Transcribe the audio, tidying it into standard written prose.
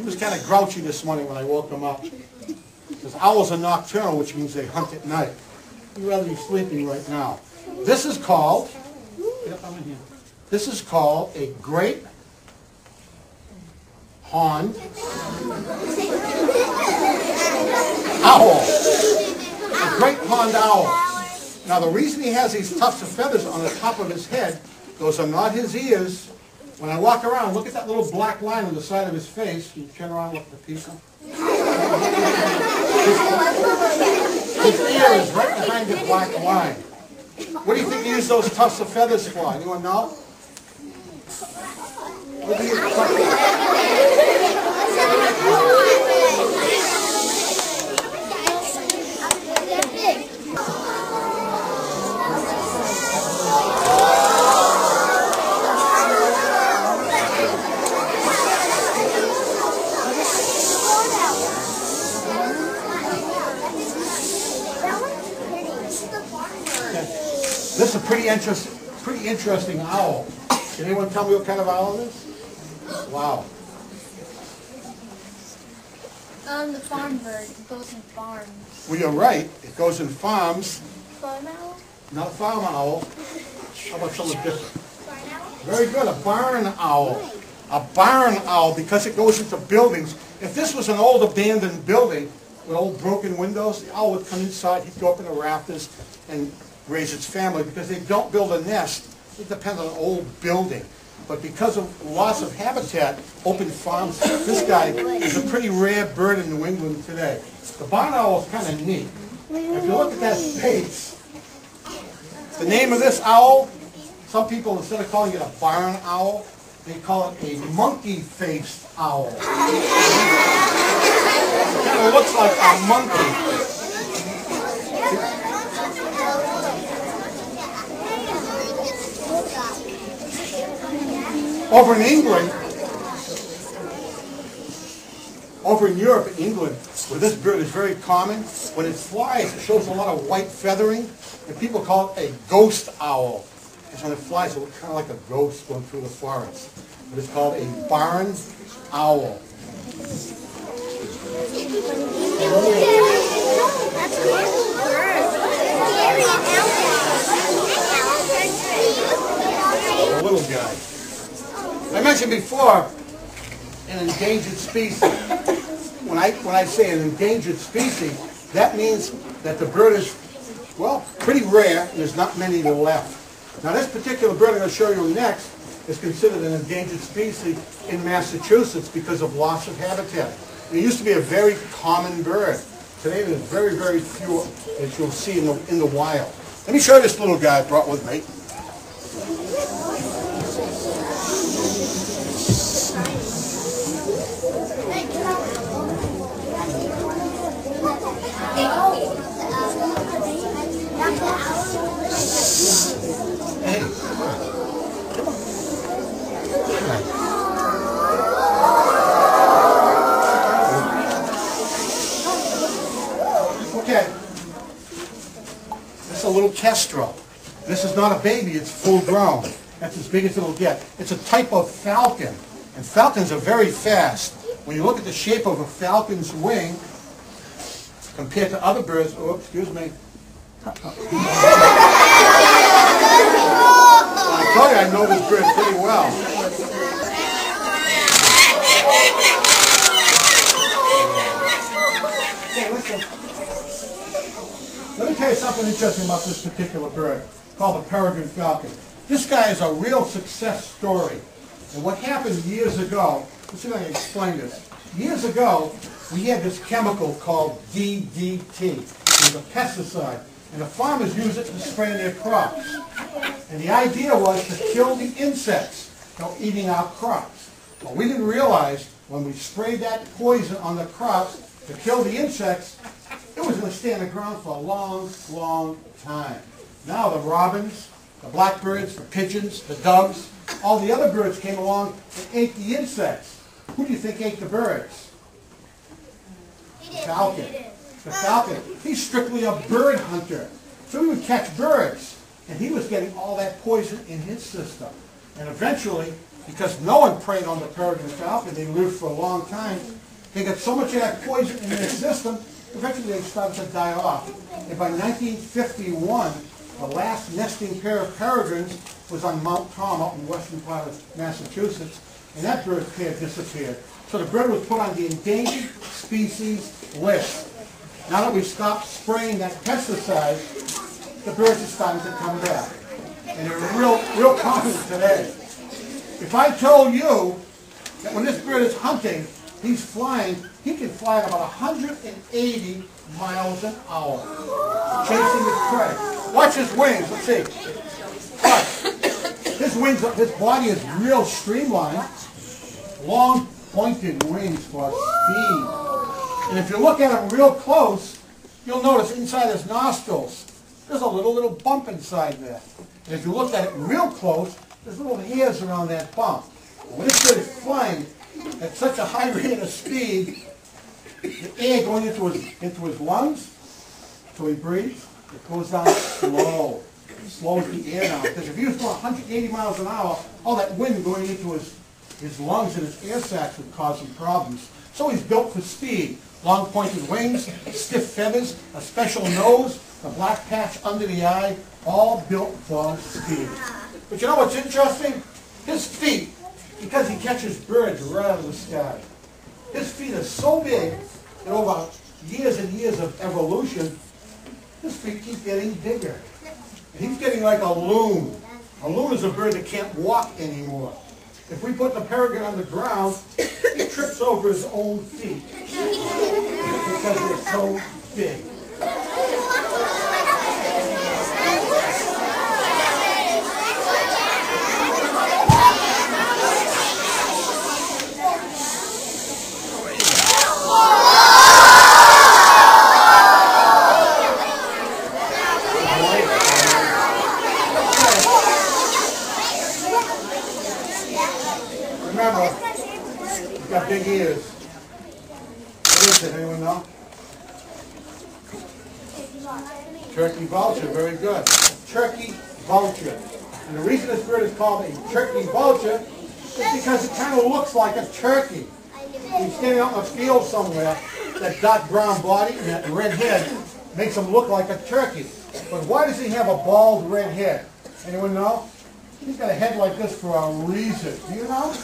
was kind of grouchy this morning when I woke him up. Because owls are nocturnal, which means they hunt at night. He'd rather be sleeping right now. This is called, this is called a great horned owl. A great horned owl. Now the reason he has these tufts of feathers on the top of his head, those are not his ears. When I walk around, look at that little black line on the side of his face. You turn around and look at the people. His ear is right behind the black line. What do you think he used those tufts of feathers for? Anyone know? What do you This is a pretty interesting owl. Can anyone tell me what kind of owl it is? Wow. The farm bird. It goes in farms. Well, you're right. It goes in farms. Farm owl? Not a farm owl. How about something different? Barn owl? Very good. A barn owl. A barn owl, because it goes into buildings. If this was an old abandoned building with old broken windows, the owl would come inside. He'd go up in the rafters and raise its family, because they don't build a nest. It depends on an old building. But because of loss of habitat, open farms, this guy is a pretty rare bird in New England today. The barn owl is kind of neat. If you look at that face, the name of this owl, some people, instead of calling it a barn owl, they call it a monkey-faced owl. It kind of looks like a monkey. Over in England, over in Europe, in England, where this bird is very common, when it flies, it shows a lot of white feathering, and people call it a ghost owl. Because when it flies, it looks kind of like a ghost going through the forest. But it's called a barn owl. A little guy. I mentioned before an endangered species. When I say an endangered species, that means that the bird is, well, pretty rare, and there's not many left. Now this particular bird I'm going to show you next is considered an endangered species in Massachusetts because of loss of habitat. It used to be a very common bird. Today there's very, very few that you'll see in the wild. Let me show you this little guy I brought with me. Okay, this is a little kestrel. This is not a baby, it's full grown. That's as big as it'll get. It's a type of falcon, and falcons are very fast. When you look at the shape of a falcon's wing, compared to other birds, oh, excuse me. I told you I know this bird pretty well. Okay, listen. Let me tell you something interesting about this particular bird, called the peregrine falcon. This guy is a real success story. And what happened years ago, let's see if I can explain this. Years ago, we had this chemical called DDT. It was a pesticide. And the farmers used it to spray their crops. And the idea was to kill the insects that were eating our crops. But we didn't realize when we sprayed that poison on the crops to kill the insects, it was going to stay on the ground for a long, long time. Now the robins, the blackbirds, the pigeons, the doves, all the other birds came along and ate the insects. Who do you think ate the birds? The falcon. The falcon. He's strictly a bird hunter. So he would catch birds. And he was getting all that poison in his system. And eventually, because no one preyed on the peregrine falcon. They lived for a long time. They got so much of that poison in their system, eventually they started to die off. And by 1951, the last nesting pair of peregrines was on Mount Tom out in western part of Massachusetts, and that bird pair disappeared. So the bird was put on the endangered species list. Now that we've stopped spraying that pesticide, the birds are starting to come back. And they're real common today. If I told you that when this bird is hunting, he's flying, he can fly at about 180 miles an hour, chasing his prey. Watch his wings, let's see. Watch. His wings, his body is real streamlined, long pointed wings for speed. And if you look at him real close, you'll notice inside his nostrils, there's a little bump inside there. And if you look at it real close, there's little hairs around that bump. When this bird is flying at such a high rate of speed, the air going into his lungs, so he breathes, it goes down slow. It slows the air down. Because if he was going 180 miles an hour, all that wind going into his lungs and his air sacs would cause him problems. So he's built for speed. Long pointed wings, stiff feathers, a special nose, a black patch under the eye, all built for speed. But you know what's interesting? His feet, because he catches birds right out of the sky, his feet are so big that over years and years of evolution, his feet keep getting bigger. And he's getting like a loon. A loon is a bird that can't walk anymore. If we put the peregrine on the ground, he trips over his own feet because they're so big. Remember, he's got big ears. What is it? Anyone know? Turkey vulture. Very good. Turkey vulture. And the reason this bird is called a turkey vulture is because it kind of looks like a turkey. He's standing out in a field somewhere. That dark brown body and that red head makes him look like a turkey. But why does he have a bald red head? Anyone know? He's got a head like this for a reason. Do you know?